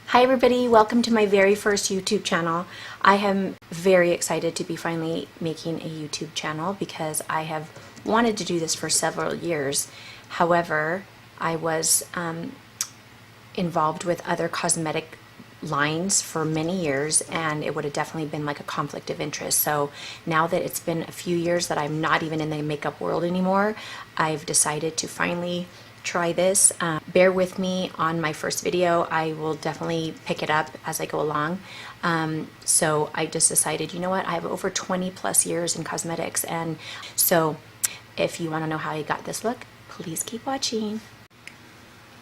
Hi everybody, welcome to my very first YouTube channel. I am very excited to be finally making a YouTube channel because I have wanted to do this for several years. However, I was involved with other cosmetic lines for many years, and it would have definitely been like a conflict of interest. So now that it's been a few years that I'm not even in the makeup world anymore, I've decided to finally try this. Bear with me on my first video. I will definitely pick it up as I go along. So I just decided, you know what, I have over 20 plus years in cosmetics, and so if you want to know how I got this look, please keep watching.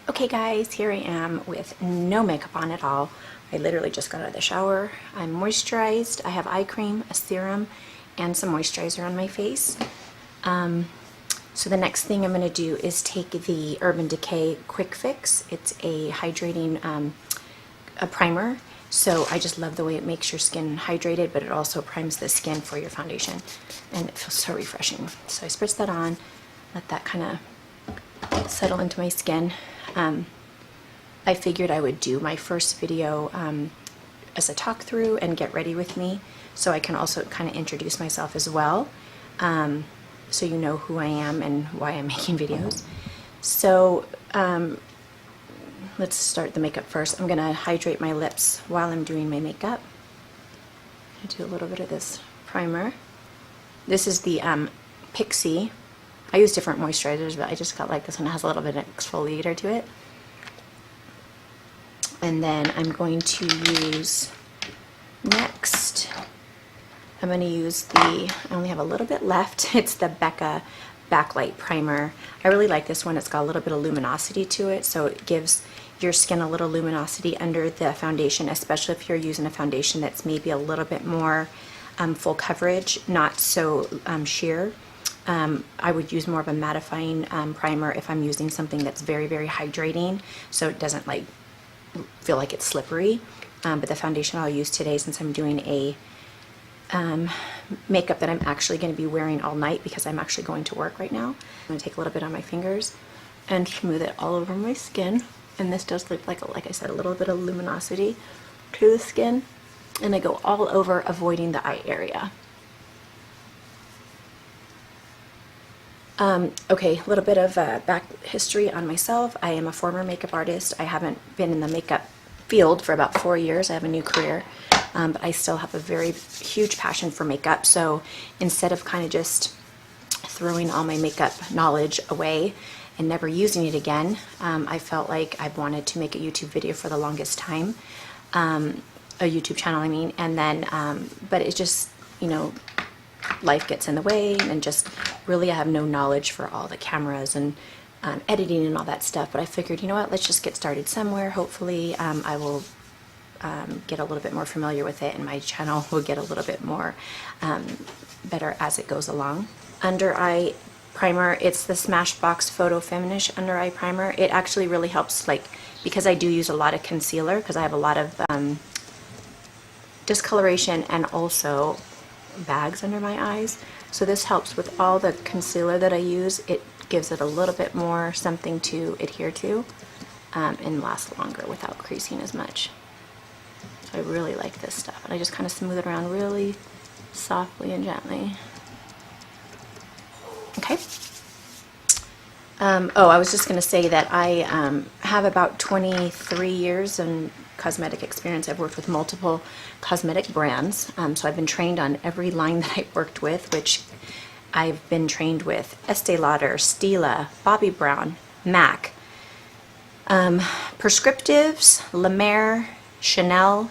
Okay guys, here I am with no makeup on at all. I literally just got out of the shower. I'm moisturized. I have eye cream, a serum, and some moisturizer on my face. So the next thing I'm going to do is take the Urban Decay Quick Fix. It's a hydrating a primer. So I just love the way it makes your skin hydrated, but it also primes the skin for your foundation. And it feels so refreshing. So I spritz that on, let that kind of settle into my skin. I figured I would do my first video as a talk through and get ready with me, so I can also kind of introduce myself as well, so you know who I am and why I'm making videos. So let's start the makeup first. I'm gonna hydrate my lips while I'm doing my makeup. I do a little bit of this primer. This is the Pixie. I use different moisturizers, but I just got like this one. It has a little bit of exfoliator to it. And then I'm going to use, next, I'm going to use I only have a little bit left. It's the Becca Backlight Primer. I really like this one. It's got a little bit of luminosity to it, so it gives your skin a little luminosity under the foundation, especially if you're using a foundation that's maybe a little bit more full coverage, not so sheer. I would use more of a mattifying primer if I'm using something that's very, very hydrating, so it doesn't like feel like it's slippery. But the foundation I'll use today, since I'm doing a makeup that I'm actually going to be wearing all night because I'm actually going to work right now, I'm going to take a little bit on my fingers and smooth it all over my skin. And this does look like I said, a little bit of luminosity to the skin, and I go all over, avoiding the eye area. Okay, a little bit of back history on myself. I am a former makeup artist. I haven't been in the makeup field for about 4 years. I have a new career, but I still have a very huge passion for makeup. So instead of kind of just throwing all my makeup knowledge away and never using it again, I felt like I wanted to make a YouTube video for the longest time, a YouTube channel, I mean, and then, but it just, you know, life gets in the way, and just really I have no knowledge for all the cameras and editing and all that stuff. But I figured, you know what, let's just get started somewhere. Hopefully I will get a little bit more familiar with it, and my channel will get a little bit more better as it goes along. Under eye primer, it's the Smashbox Photo Feminish under eye primer. It actually really helps, like, because I do use a lot of concealer, because I have a lot of discoloration and also bags under my eyes, so this helps with all the concealer that I use. It gives it a little bit more something to adhere to and last longer without creasing as much. So I really like this stuff, and I just kind of smooth it around really softly and gently. Okay. Oh, I was just going to say that I have about 23 years in cosmetic experience. I've worked with multiple cosmetic brands, so I've been trained on every line that I've worked with, which I've been trained with Estee Lauder, Stila, Bobbi Brown, MAC, Prescriptives, La Mer, Chanel,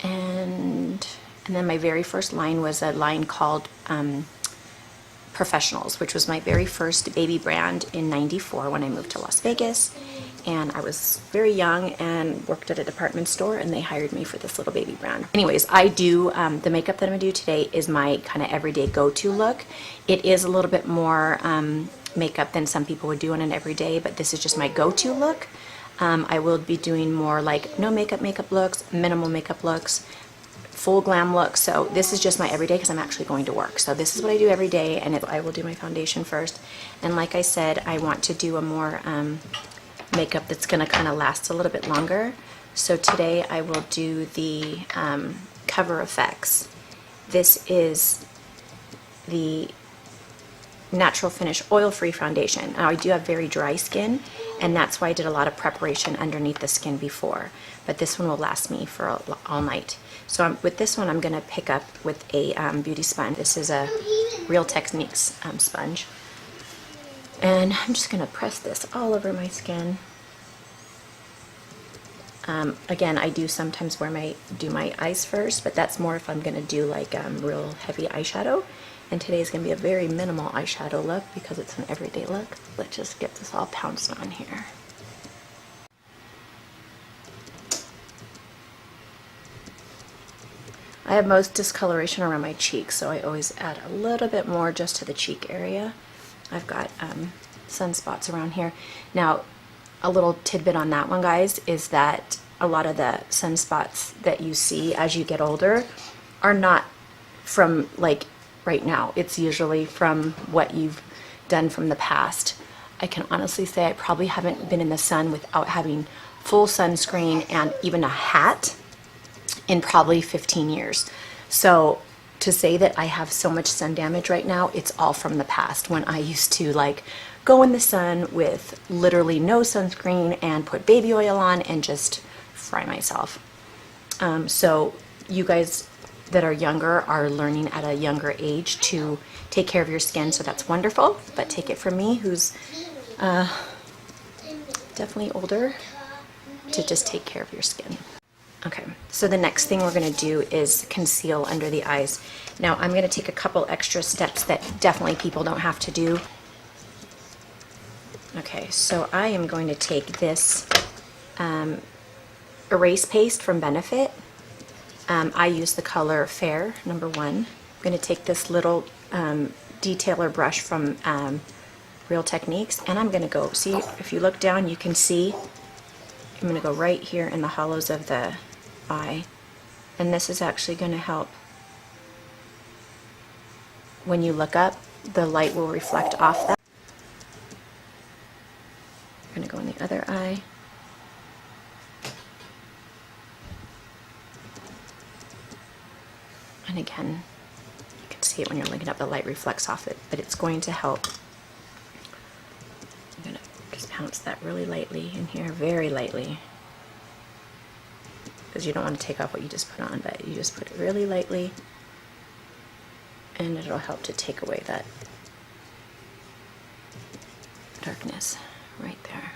and then my very first line was a line called Professionals, which was my very first baby brand in '94 when I moved to Las Vegas. And I was very young and worked at a department store, and they hired me for this little baby brand. Anyways, I do, the makeup that I'm gonna do today is my kind of everyday go-to look. It is a little bit more makeup than some people would do on an everyday, but this is just my go-to look. I will be doing more like no makeup looks, minimal makeup looks, full glam look. So this is just my everyday because I'm actually going to work. So this is what I do every day, and I will do my foundation first. And like I said, I want to do a more makeup that's going to kind of last a little bit longer. So today I will do the Cover FX. This is the Natural Finish Oil-Free Foundation. Now I do have very dry skin, and that's why I did a lot of preparation underneath the skin before. But this one will last me for all night. So with this one, I'm going to pick up with a beauty sponge. This is a Real Techniques sponge. And I'm just going to press this all over my skin. Again, I do sometimes do my eyes first, but that's more if I'm going to do like real heavy eyeshadow. And today's going to be a very minimal eyeshadow look because it's an everyday look. Let's just get this all pounced on here. I have most discoloration around my cheeks, so I always add a little bit more just to the cheek area. I've got sunspots around here. Now, a little tidbit on that one, guys, is that a lot of the sunspots that you see as you get older are not from like right now. It's usually from what you've done from the past. I can honestly say I probably haven't been in the sun without having full sunscreen and even a hat in probably 15 years. So to say that I have so much sun damage right now, it's all from the past when I used to like go in the sun with literally no sunscreen and put baby oil on and just fry myself. So you guys that are younger are learning at a younger age to take care of your skin, so that's wonderful. But take it from me, who's definitely older, to just take care of your skin. Okay, so the next thing we're going to do is conceal under the eyes. Now I'm going to take a couple extra steps that definitely people don't have to do. Okay, so I am going to take this erase paste from Benefit. I use the color Fair, number 1. I'm going to take this little detailer brush from Real Techniques, and I'm going to go, see, if you look down, you can see, I'm going to go right here in the hollows of the eye, and this is actually going to help. When you look up, the light will reflect off that. I'm going to go in the other eye. And again, you can see it when you're looking up, the light reflects off it, but it's going to help. I'm going to just pounce that really lightly in here, very lightly, because you don't want to take off what you just put on, but you just put it really lightly, and it'll help to take away that darkness right there.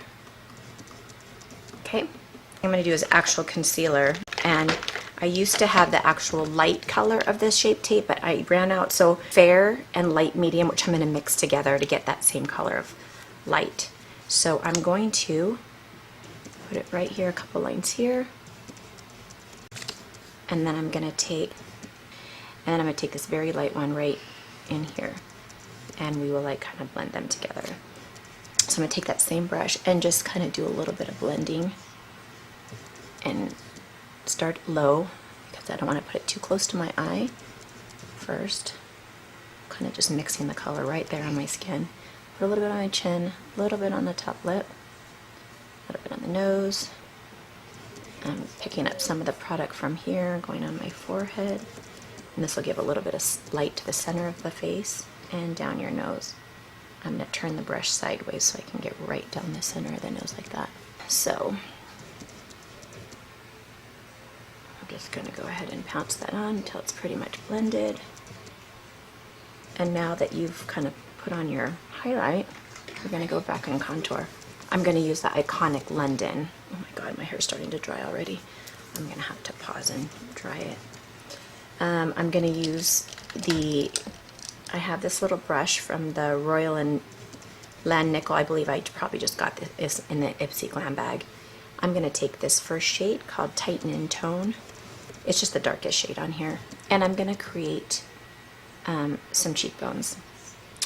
Okay, I'm going to do is actual concealer, and I used to have the actual light color of this Shape Tape, but I ran out, so Fair and Light Medium, which I'm going to mix together to get that same color of light. So I'm going to put it right here, a couple lines here, and then I'm going to take, this very light one right in here, and we will like kind of blend them together. So I'm going to take that same brush and just kind of do a little bit of blending and start low because I don't want to put it too close to my eye first. Kind of just mixing the color right there on my skin. Put a little bit on my chin, a little bit on the top lip, a little bit on the nose. I'm picking up some of the product from here, going on my forehead. And this will give a little bit of light to the center of the face and down your nose. I'm going to turn the brush sideways so I can get right down the center of the nose like that. So I'm just going to go ahead and pounce that on until it's pretty much blended. And now that you've kind of put on your highlight, we're going to go back and contour. I'm going to use the Iconic London. Oh my god, my hair's starting to dry already. I'm going to have to pause and dry it. I'm going to use I have this little brush from the Royal and Land Nickel. I believe I probably just got this in the Ipsy Glam bag. I'm going to take this first shade called Tighten in Tone. It's just the darkest shade on here. And I'm going to create some cheekbones.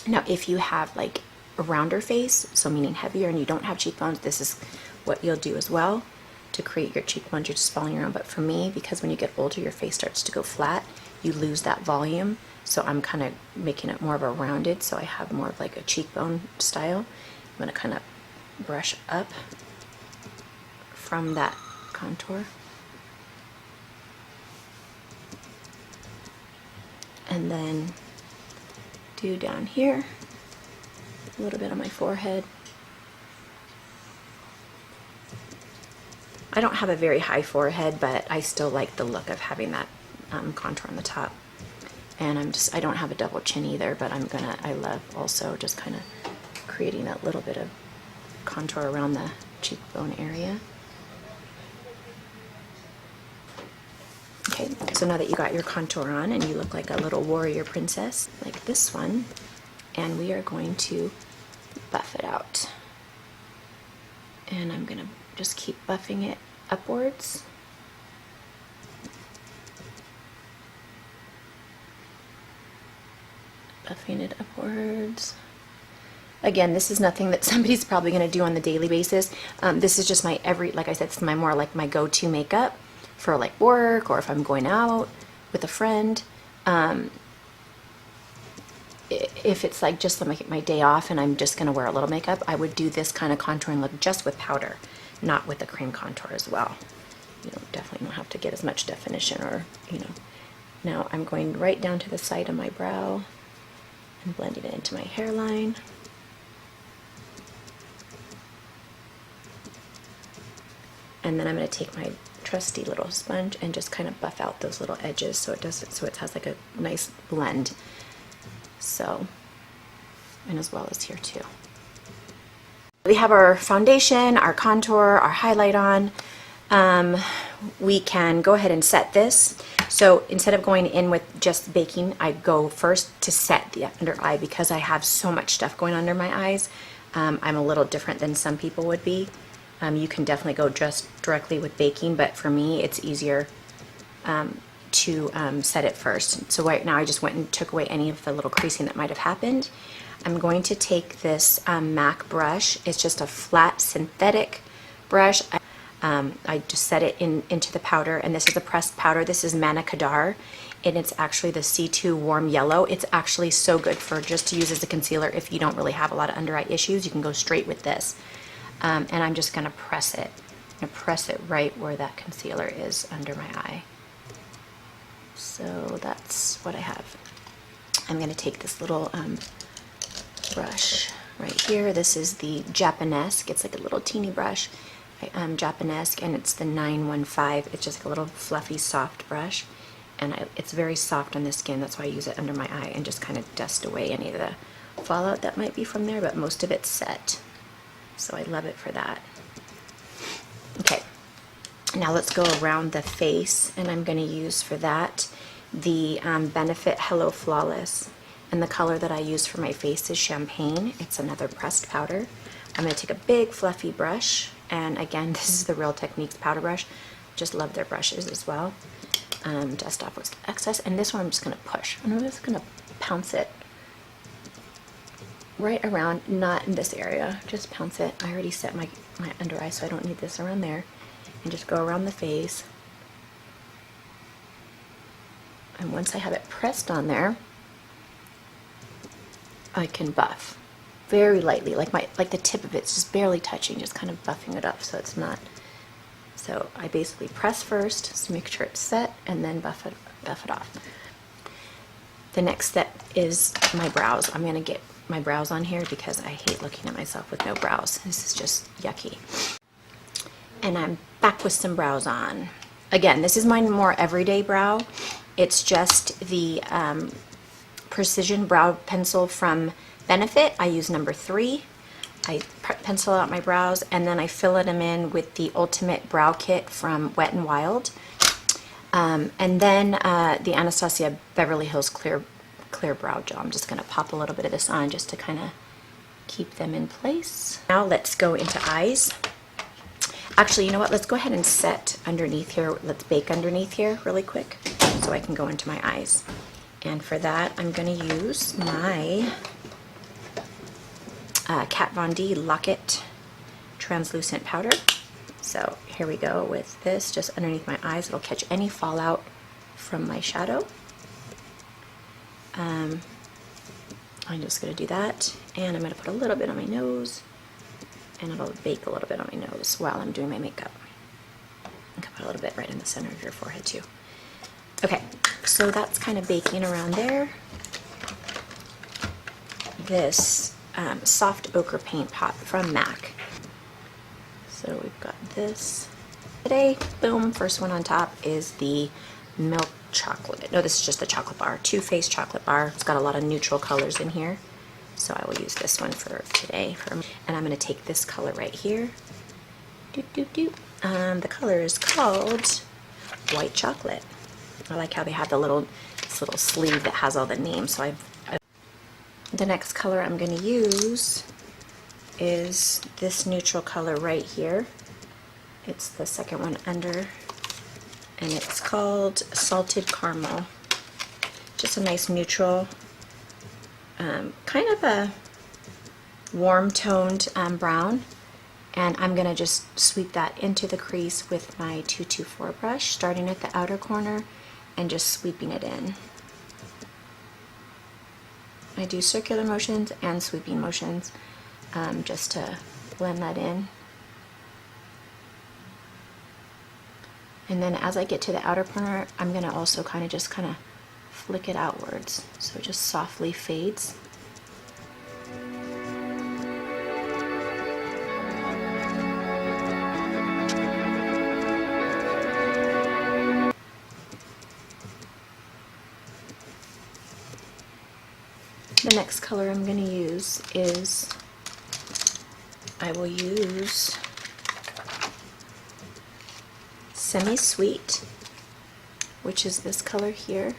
Now, if you have like a rounder face, so meaning heavier, and you don't have cheekbones, this is what you'll do as well to create your cheekbones. You're just following your own. But for me, because when you get older, your face starts to go flat, you lose that volume. So I'm kind of making it more of a rounded, so I have more of like a cheekbone style. I'm going to kind of brush up from that contour. And then do down here, a little bit on my forehead. I don't have a very high forehead, but I still like the look of having that contour on the top. And I don't have a double chin either, but I love also just kind of creating that little bit of contour around the cheekbone area. Okay, so now that you got your contour on and you look like a little warrior princess, like this one, and we are going to buff it out. And I'm gonna just keep buffing it upwards. Buffing it upwards. Again, this is nothing that somebody's probably going to do on the daily basis. This is just my like I said, it's my more like my go-to makeup for like work, or if I'm going out with a friend. If it's like just my day off and I'm just going to wear a little makeup, I would do this kind of contouring look just with powder, not with a cream contour as well. You know, definitely don't have to get as much definition, or, you know. Now I'm going right down to the side of my brow and blending it into my hairline. And then I'm going to take my trusty little sponge and just kind of buff out those little edges so it has like a nice blend. So, and as well as here too. We have our foundation, our contour, our highlight on. We can go ahead and set this. So instead of going in with just baking, I go first to set the under eye because I have so much stuff going under my eyes. I'm a little different than some people would be. You can definitely go just directly with baking, but for me it's easier to set it first. So right now I just went and took away any of the little creasing that might have happened. I'm going to take this MAC brush. It's just a flat synthetic brush. I just set it into the powder, and this is a pressed powder. This is Manna Kadar, and it's actually the C2 Warm Yellow. It's actually so good for just to use as a concealer if you don't really have a lot of under eye issues. You can go straight with this. And I'm just going to press it. I'm going to press it right where that concealer is under my eye. So that's what I have. I'm going to take this little brush right here. This is the Japanesque. It's like a little teeny brush. Japanesque, and it's the 915. It's just like a little fluffy, soft brush. And it's very soft on the skin. That's why I use it under my eye and just kind of dust away any of the fallout that might be from there, but most of it's set. So I love it for that. Okay, now let's go around the face, and I'm going to use for that the Benefit Hello Flawless. And the color that I use for my face is Champagne. It's another pressed powder. I'm going to take a big fluffy brush, and again, this is the Real Techniques powder brush. Just love their brushes as well. Dust off what's excess, and this one I'm just going to push. I'm just going to pounce it right around, not in this area, just pounce it. I already set my under eye, so I don't need this around there. And just go around the face. And once I have it pressed on there, I can buff very lightly, like the tip of it's just barely touching, just kind of buffing it up so it's not. So I basically press first just to make sure it's set, and then buff it off. The next step is my brows. I'm going to get my brows on here because I hate looking at myself with no brows. This is just yucky. And I'm back with some brows on. Again, this is my more everyday brow. It's just the Precision Brow Pencil from Benefit. I use number 3. I pencil out my brows, and then I fill them in with the Ultimate Brow Kit from Wet n Wild. And then the Anastasia Beverly Hills Clear Brow Gel. I'm just going to pop a little bit of this on just to kind of keep them in place. Now let's go into eyes. Actually, you know what? Let's go ahead and set underneath here. Let's bake underneath here really quick so I can go into my eyes. And for that, I'm going to use my Kat Von D Lock-It translucent powder. So here we go with this just underneath my eyes. It'll catch any fallout from my shadow. I'm just going to do that, and I'm going to put a little bit on my nose, and it'll bake a little bit on my nose while I'm doing my makeup. a little bit right in the center of your forehead too. Okay, so that's kind of baking around there. This soft ochre paint pot from MAC. So we've got this. Today, boom, first one on top is the milk chocolate. No, this is just the chocolate bar, Too Faced chocolate bar. It's got a lot of neutral colors in here. So I will use this one for today. And I'm gonna take this color right here. The color is called White Chocolate. I like how they have this little sleeve that has all the names. So the next color I'm gonna use is this neutral color right here. It's the second one under, and it's called Salted Caramel. Just a nice neutral, kind of a warm toned brown. And I'm gonna just sweep that into the crease with my 224 brush, starting at the outer corner and just sweeping it in. I do circular motions and sweeping motions just to blend that in. And then as I get to the outer corner, I'm gonna also kind of flick it outwards, so it just softly fades. The next color I'm going to use is, I will use Semi-Sweet, which is this color here,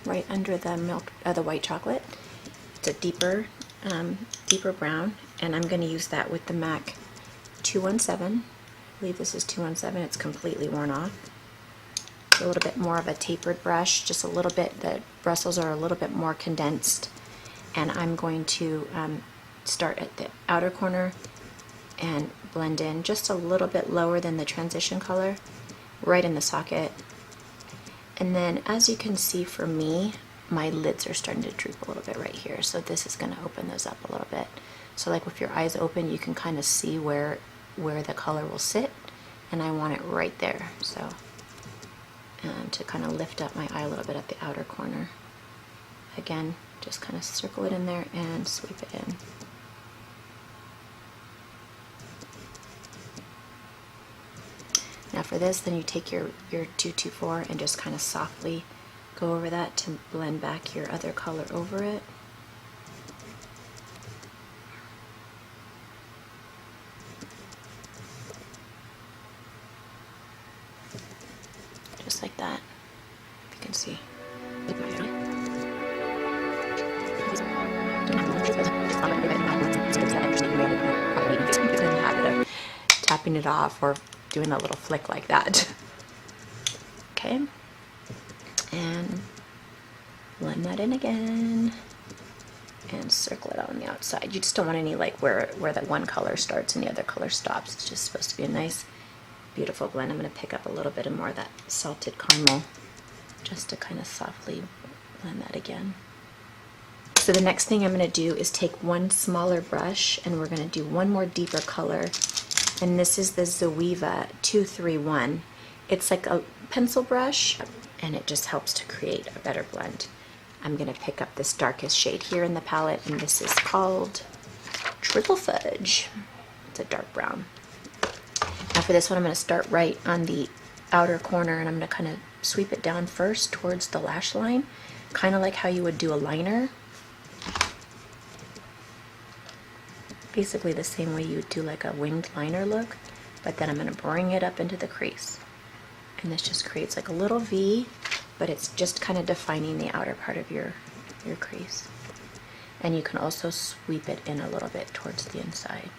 right under the the white chocolate. It's a deeper brown, and I'm going to use that with the MAC 217. I believe this is 217. It's completely worn off. A little bit more of a tapered brush, just a little bit, the bristles are a little bit more condensed, and I'm going to start at the outer corner and blend in just a little bit lower than the transition color, right in the socket. And then as you can see for me, my lids are starting to droop a little bit right here, so this is going to open those up a little bit. So like with your eyes open, you can kind of see where the color will sit, and I want it right there. So to kind of lift up my eye a little bit at the outer corner. Again, just kind of circle it in there and sweep it in. Now for this, then you take your 224 and just kind of softly go over that to blend back your other color over it. Just like that, if you can see. Tapping it off or doing a little flick like that. Okay, and blend that in again and circle it on the outside. You just don't want any like where that one color starts and the other color stops. It's just supposed to be a nice beautiful blend. I'm going to pick up a little bit more of that salted caramel just to kind of softly blend that again. So the next thing I'm going to do is take one smaller brush and we're going to do one more deeper color, and this is the Zoeva 231. It's like a pencil brush and it just helps to create a better blend. I'm going to pick up this darkest shade here in the palette, and this is called Triple Fudge. It's a dark brown. Now for this one, I'm going to start right on the outer corner, and I'm going to kind of sweep it down first towards the lash line, kind of like how you would do a liner. Basically the same way you would do like a winged liner look, but then I'm going to bring it up into the crease. And this just creates like a little V, but it's just kind of defining the outer part of your crease. And you can also sweep it in a little bit towards the inside.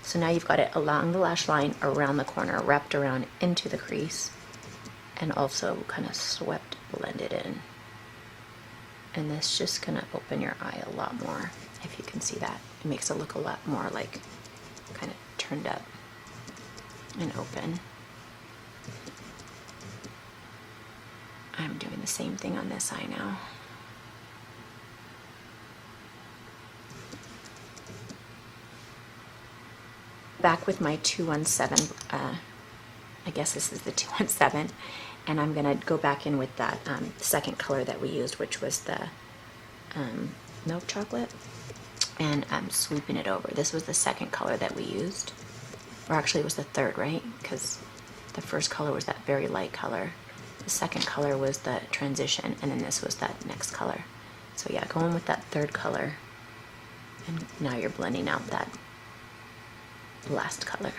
So now you've got it along the lash line, around the corner, wrapped around into the crease, and also kind of swept, blended in. And this just gonna open your eye a lot more, if you can see that. It makes it look a lot more like kind of turned up and open. I'm doing the same thing on this eye now. Back with my 217 I guess this is the 217, and I'm gonna go back in with that second color that we used, which was the milk chocolate, and I'm sweeping it over. This was the second color that we used, or actually it was the third, right? Because the first color was that very light color. The second color was the transition, and then this was that next color. So yeah, go in with that third color, and now you're blending out that last color.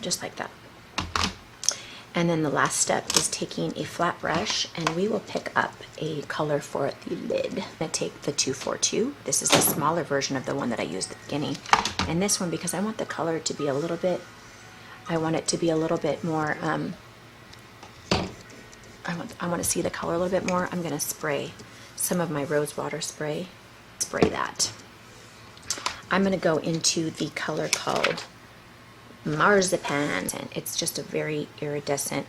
Just like that. And then the last step is taking a flat brush, and we will pick up a color for the lid. I'm gonna take the 242. This is the smaller version of the one that I used at the beginning. And this one, because I want the color to be a little bit, I want it to be a little bit more, I want to see the color a little bit more. I'm gonna spray some of my rose water spray. Spray that. I'm gonna go into the color called Marzipan, and it's just a very iridescent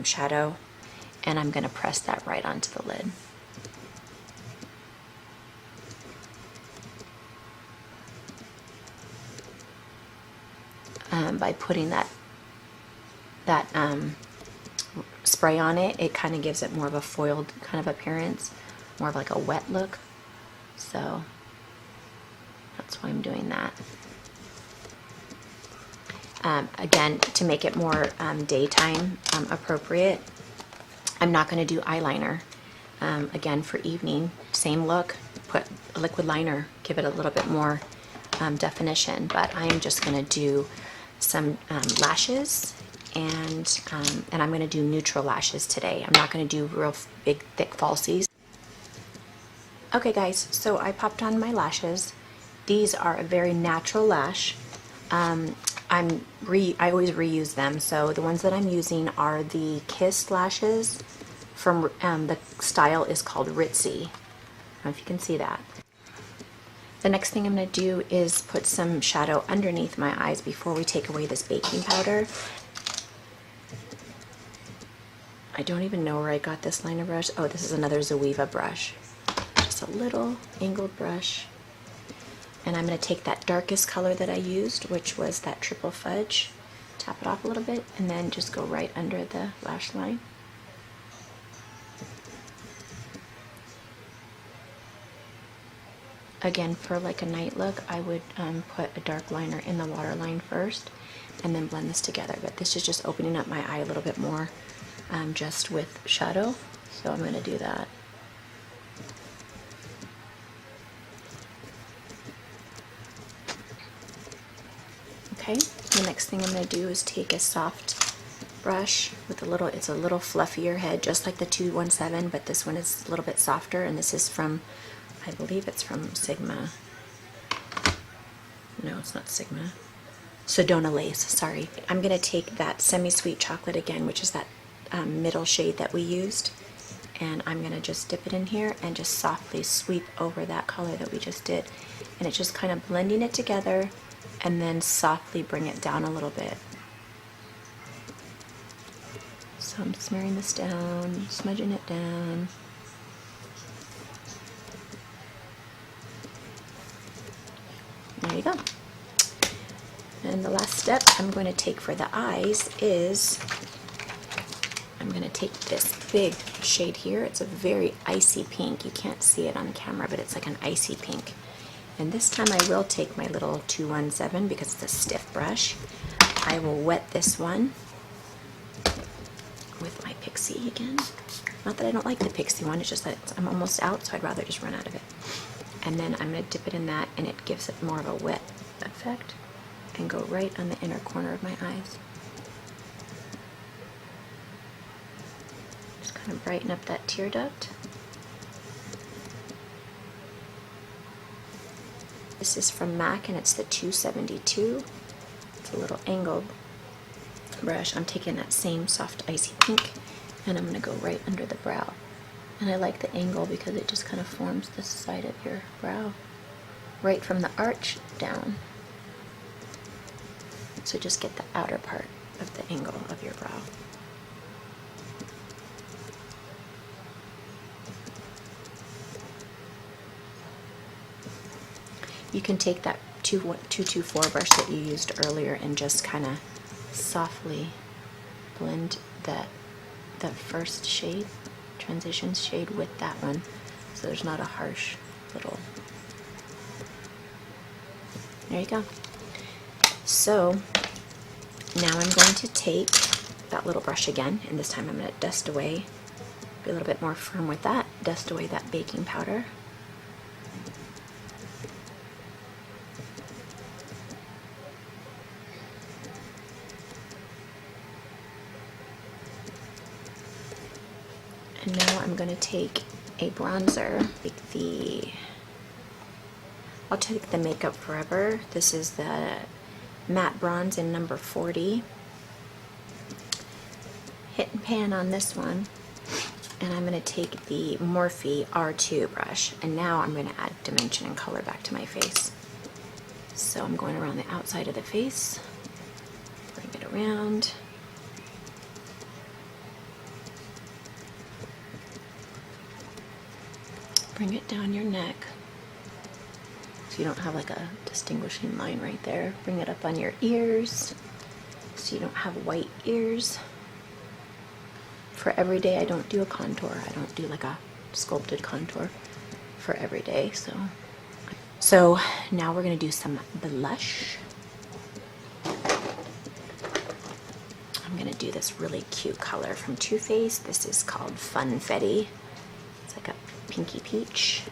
shadow, and I'm going to press that right onto the lid. By putting that spray on it, it kind of gives it more of a foiled kind of appearance, more of like a wet look, so that's why I'm doing that. Again, to make it more daytime appropriate, I'm not going to do eyeliner. Again, for evening, same look, put a liquid liner, give it a little bit more definition, but I am just going to do some lashes, and I'm going to do neutral lashes today. I'm not going to do real big, thick falsies. Okay guys, so I popped on my lashes. These are a very natural lash. I always reuse them, so the ones that I'm using are the Kiss lashes from, the style is called Ritzy. I don't know if you can see that. The next thing I'm going to do is put some shadow underneath my eyes before we take away this baking powder. I don't even know where I got this liner brush. Oh, this is another Zoeva brush. Just a little angled brush. And I'm going to take that darkest color that I used, which was that triple fudge, tap it off a little bit, and then just go right under the lash line. Again, for like a night look, I would put a dark liner in the waterline first, and then blend this together. But this is just opening up my eye a little bit more, just with shadow, so I'm going to do that. Okay, the next thing I'm going to do is take a soft brush with a little, it's a little fluffier head, just like the 217, but this one is a little bit softer, and this is from, I believe it's from Sigma. No, it's not Sigma. Sedona Lace, sorry. I'm going to take that semi-sweet chocolate again, which is that middle shade that we used, and I'm going to just dip it in here and just softly sweep over that color that we just did, and it's just kind of blending it together, and then softly bring it down a little bit. So I'm smearing this down, smudging it down. There you go. And the last step I'm going to take for the eyes is, I'm going to take this big shade here. It's a very icy pink. You can't see it on the camera, but it's like an icy pink. And this time I will take my little 217 because it's a stiff brush. I will wet this one with my Pixie again. Not that I don't like the Pixie one, it's just that I'm almost out, so I'd rather just run out of it. And then I'm going to dip it in that, and it gives it more of a wet effect, and go right on the inner corner of my eyes. Just kind of brighten up that tear duct. This is from MAC, and it's the 272. It's a little angled brush. I'm taking that same soft icy pink, and I'm going to go right under the brow. And I like the angle because it just kind of forms the side of your brow, right from the arch down. So just get the outer part of the angle of your brow. You can take that 224 brush that you used earlier and just kind of softly blend the first shade, transition shade, with that one, so there's not a harsh little. There you go. So now I'm going to take that little brush again, and this time I'm going to dust away, be a little bit more firm with that, dust away that baking powder. And now I'm going to take a bronzer, I'll take the Makeup Forever. This is the matte bronze in number 40. Hit and pan on this one. And I'm going to take the Morphe R2 brush. And now I'm going to add dimension and color back to my face. So I'm going around the outside of the face. Bring it around. Bring it down your neck. So you don't have like a distinguishing line right there. Bring it up on your ears so you don't have white ears. For every day I don't do a contour. I don't do like a sculpted contour for every day. So now we're going to do some blush. I'm going to do this really cute color from Too Faced. This is called Funfetti. It's like a pinky peach.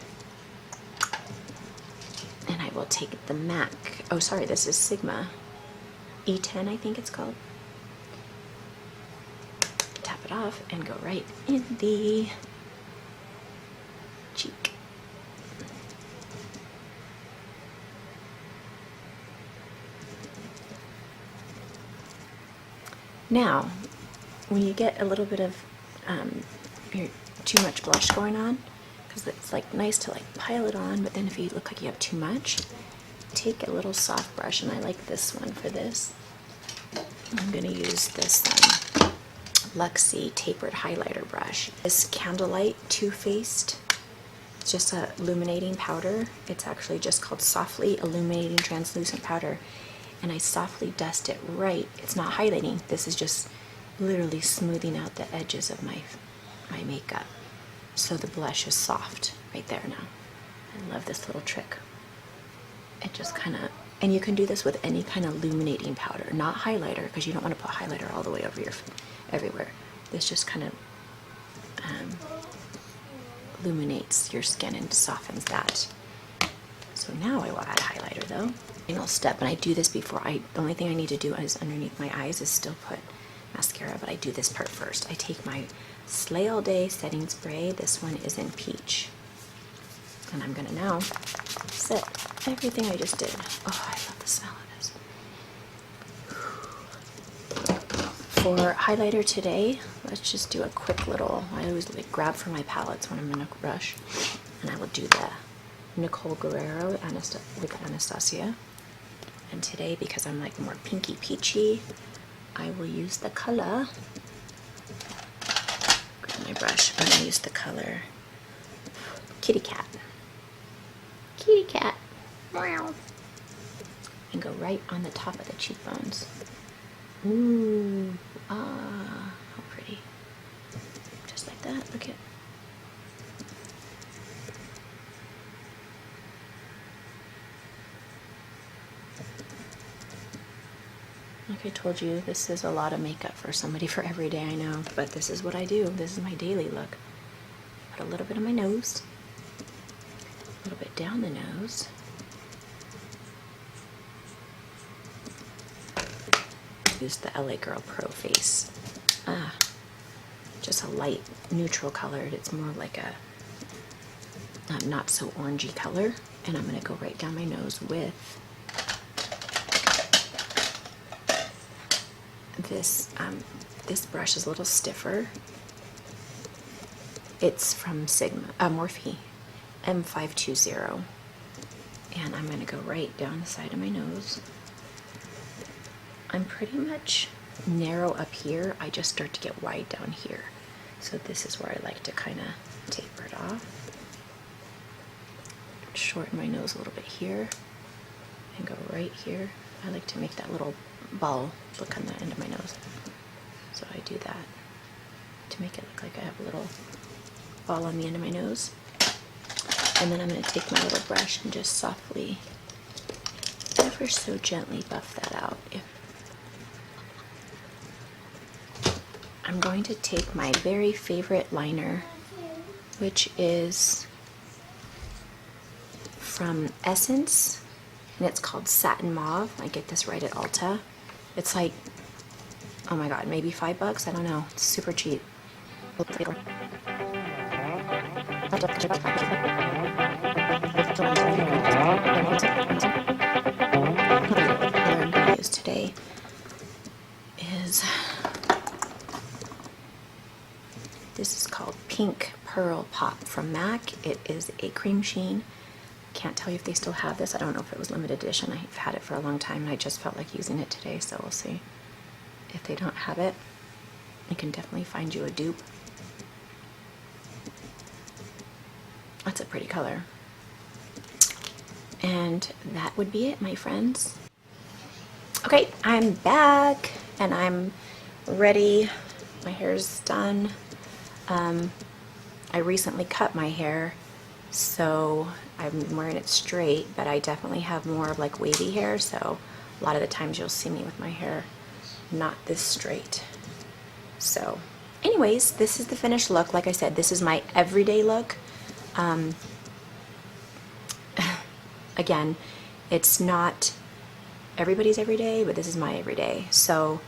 And I will take the MAC. Oh, sorry, this is Sigma E10, I think it's called. Tap it off and go right in the cheek. Now, when you get a little bit of too much blush going on, because it's like nice to like pile it on, but then if you look like you have too much, take a little soft brush, and I like this one for this. I'm going to use this Luxie tapered highlighter brush. This Candlelight Too Faced, it's just a illuminating powder. It's actually just called Softly Illuminating Translucent Powder, and I softly dust it right. It's not highlighting. This is just literally smoothing out the edges of my makeup. So the blush is soft right there now. I love this little trick. It just kind of, and you can do this with any kind of illuminating powder, not highlighter, because you don't want to put highlighter all the way over everywhere. This just kind of illuminates your skin and softens that. So now I will add highlighter though. Final step, and I do this before the only thing I need to do is underneath my eyes is still put mascara, but I do this part first. I take my Slay All Day setting spray. This one is in peach. And I'm gonna now set everything I just did. Oh, I love the smell of this. For highlighter today, let's just do a quick little, I always like grab for my palettes when I'm in a rush. And I will do the Nicole Guerrero with Anastasia. And today, because I'm like more pinky peachy, I will use the color. Grab my brush. I'm gonna use the color Kitty Cat. Kitty Cat. Meow. And go right on the top of the cheekbones. Ooh, ah, how pretty. Just like that. Look at. Like I told you, this is a lot of makeup for somebody for every day, I know, but this is what I do. This is my daily look. Put a little bit on my nose, a little bit down the nose. Use the LA Girl Pro Face. Just a light neutral color. It's more like a not so orangey color. And I'm going to go right down my nose with this. This brush is a little stiffer. It's from Morphe M520. And I'm going to go right down the side of my nose. I'm pretty much narrow up here. I just start to get wide down here. So this is where I like to kind of taper it off. Shorten my nose a little bit here. and go right here. I like to make that little ball look on the end of my nose. So I do that to make it look like I have a little ball on the end of my nose. And then I'm going to take my little brush and just softly, ever so gently buff that out. I'm going to take my very favorite liner, which is from Essence, and it's called Satin Mauve. I get this right at Ulta. It's like, oh my god, maybe $5, I don't know. It's super cheap. I'm going to use today is, this is called Pink Pearl Pop from MAC. It is a cream sheen. Can't tell you if they still have this. I don't know if it was limited edition. I've had it for a long time and I just felt like using it today, so we'll see. If they don't have it, I can definitely find you a dupe. That's a pretty color. And that would be it, my friends. Okay, I'm back and I'm ready. My hair's done. I recently cut my hair, so I'm wearing it straight, but I definitely have more of like wavy hair, so a lot of the times you'll see me with my hair not this straight. So anyways, this is the finished look. Like I said, this is my everyday look. Again, it's not everybody's everyday, but this is my everyday. So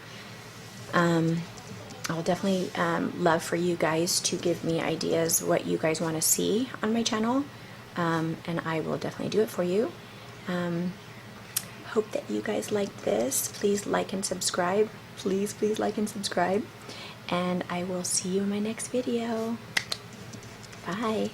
I'll definitely love for you guys to give me ideas what you guys want to see on my channel, and I will definitely do it for you. Hope that you guys like this. Please like and subscribe. Please like and subscribe. And I will see you in my next video. Bye.